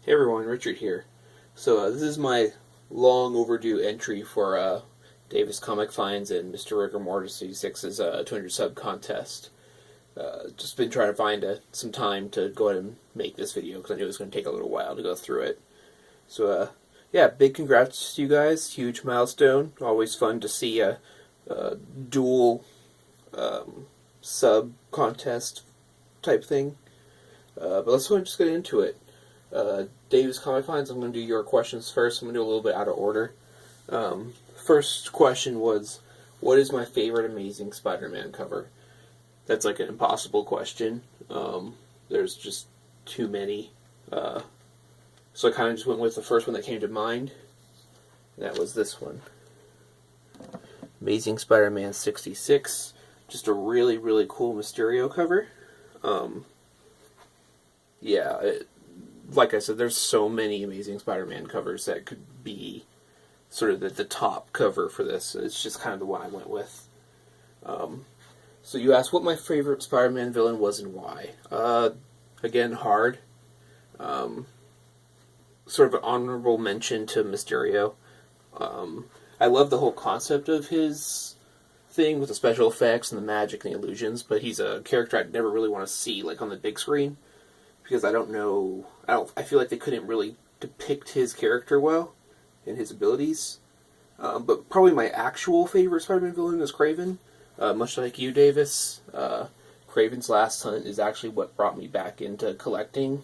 Hey everyone, Richard here. So this is my long overdue entry for Davis Comic Finds and MrRigamortis86's 200 sub contest. Just been trying to find some time to go ahead and make this video because I knew it was going to take a little while to go through it. So yeah, big congrats to you guys. Huge milestone. Always fun to see a dual sub contest type thing. But let's go ahead and just get into it. Davis Comic Finds, I'm going to do your questions first. I'm going to do a little bit out of order. First question was, what is my favorite Amazing Spider-Man cover? That's like an impossible question. There's just too many. So I kind of just went with the first one that came to mind. And that was this one. Amazing Spider-Man 66. Just a really, really cool Mysterio cover. Like I said, there's so many Amazing Spider-Man covers that could be sort of the top cover for this. It's just kind of the one I went with. So you asked what my favorite Spider-Man villain was and why. Again, hard. Sort of an honorable mention to Mysterio. I love the whole concept of his thing with the special effects and the magic and the illusions, but he's a character I'd never really want to see like on the big screen. Because I feel like they couldn't really depict his character well and his abilities. But probably my actual favorite Spider-Man villain is Kraven. Much like you, Davis. Kraven's Last Hunt is actually what brought me back into collecting.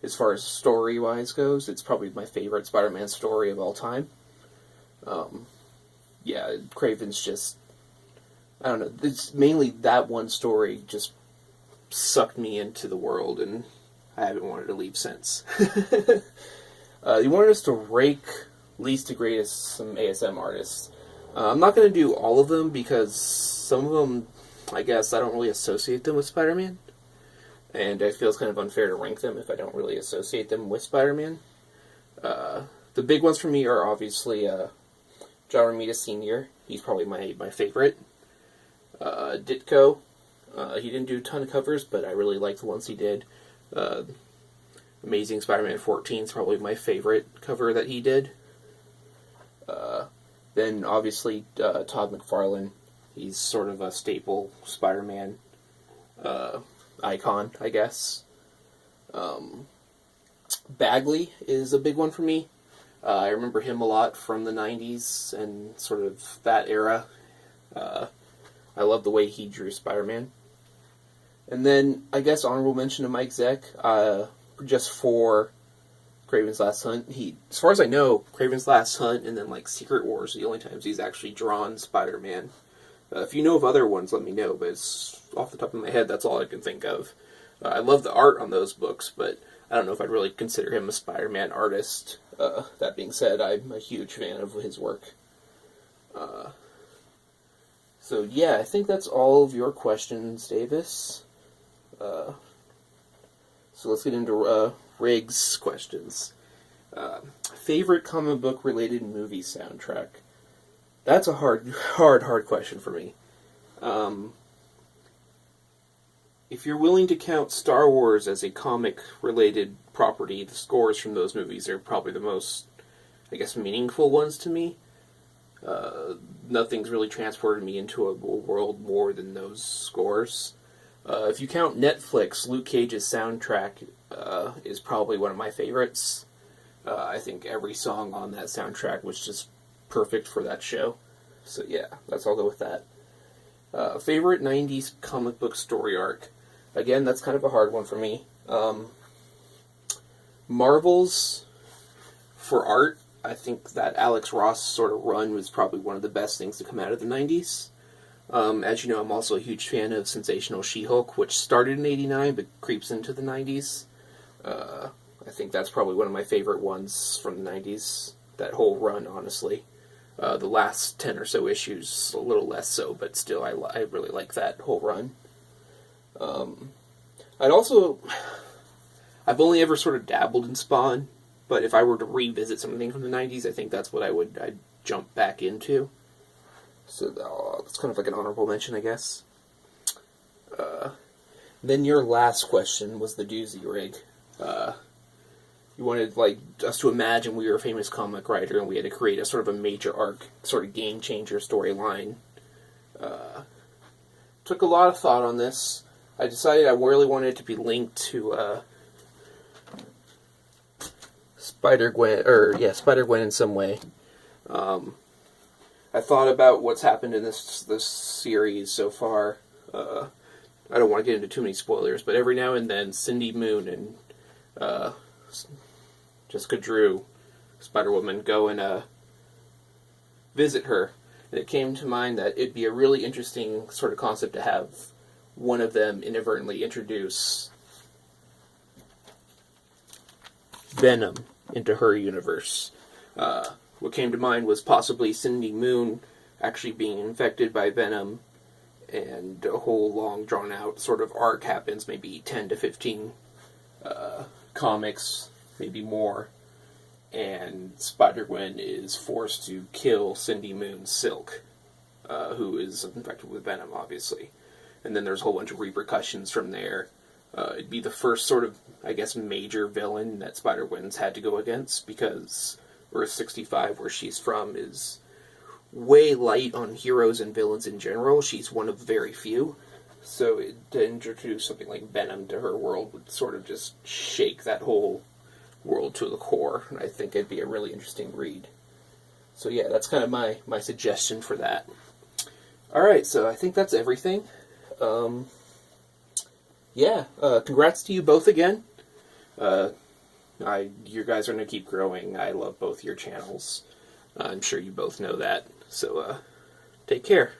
As far as story-wise goes, it's probably my favorite Spider-Man story of all time. Yeah, Kraven's just, I don't know, it's mainly that one story just sucked me into the world, and I haven't wanted to leave since. You wanted us to rank least to greatest some ASM artists. I'm not going to do all of them because some of them, I guess, I don't really associate them with Spider-Man, and I feel it's kind of unfair to rank them if I don't really associate them with Spider-Man. The big ones for me are obviously John Romita Sr. He's probably my favorite. Ditko. He didn't do a ton of covers, but I really like the ones he did. Amazing Spider-Man 14 is probably my favorite cover that he did. Then, obviously, Todd McFarlane. He's sort of a staple Spider-Man icon, I guess. Bagley is a big one for me. I remember him a lot from the 90s and sort of that era. I love the way he drew Spider-Man. And then, I guess, honorable mention to Mike Zeck, just for Kraven's Last Hunt. As far as I know, Kraven's Last Hunt and then, like, Secret Wars are the only times he's actually drawn Spider-Man. If you know of other ones, let me know, but it's off the top of my head, that's all I can think of. I love the art on those books, but I don't know if I'd really consider him a Spider-Man artist. That being said, I'm a huge fan of his work. So, yeah, I think that's all of your questions, Davis. So let's get into Rig's questions. Favorite comic book related movie soundtrack? That's a hard question for me. If you're willing to count Star Wars as a comic related property, the scores from those movies are probably the most, I guess, meaningful ones to me. Nothing's really transported me into a world more than those scores. If you count Netflix, Luke Cage's soundtrack is probably one of my favorites. I think every song on that soundtrack was just perfect for that show. So yeah, I'll go with that. Favorite 90s comic book story arc? Again, that's kind of a hard one for me. Marvel's, for art, I think that Alex Ross sort of run was probably one of the best things to come out of the 90s. As you know, I'm also a huge fan of Sensational She-Hulk, which started in '89 but creeps into the 90s. I think that's probably one of my favorite ones from the 90s. That whole run, honestly. The last 10 or so issues, a little less so, but still, I really like that whole run. I've only ever sort of dabbled in Spawn, but if I were to revisit something from the 90s, I think that's what I'd jump back into. So that's kind of like an honorable mention, I guess. Then your last question was the doozy rig. You wanted like us to imagine we were a famous comic writer and we had to create a sort of a major arc, sort of game changer storyline. Took a lot of thought on this. I decided I really wanted it to be linked to Spider-Gwen in some way. I thought about what's happened in this series so far. I don't want to get into too many spoilers, but every now and then Cindy Moon and Jessica Drew, Spider-Woman, go and visit her. And it came to mind that it'd be a really interesting sort of concept to have one of them inadvertently introduce Venom into her universe. What came to mind was possibly Cindy Moon actually being infected by Venom, and a whole long, drawn-out sort of arc happens, maybe 10 to 15 comics, maybe more, and Spider-Gwen is forced to kill Cindy Moon's Silk, who is infected with Venom, obviously. And then there's a whole bunch of repercussions from there. It'd be the first sort of, I guess, major villain that Spider-Gwen's had to go against, because Earth 65, where she's from, is way light on heroes and villains in general. She's one of very few. So to introduce something like Venom to her world would sort of just shake that whole world to the core, and I think it'd be a really interesting read. So yeah, that's kind of my suggestion for that. Alright, so I think that's everything. Congrats to you both again. You guys are going to keep growing. I love both your channels. I'm sure you both know that. So, take care.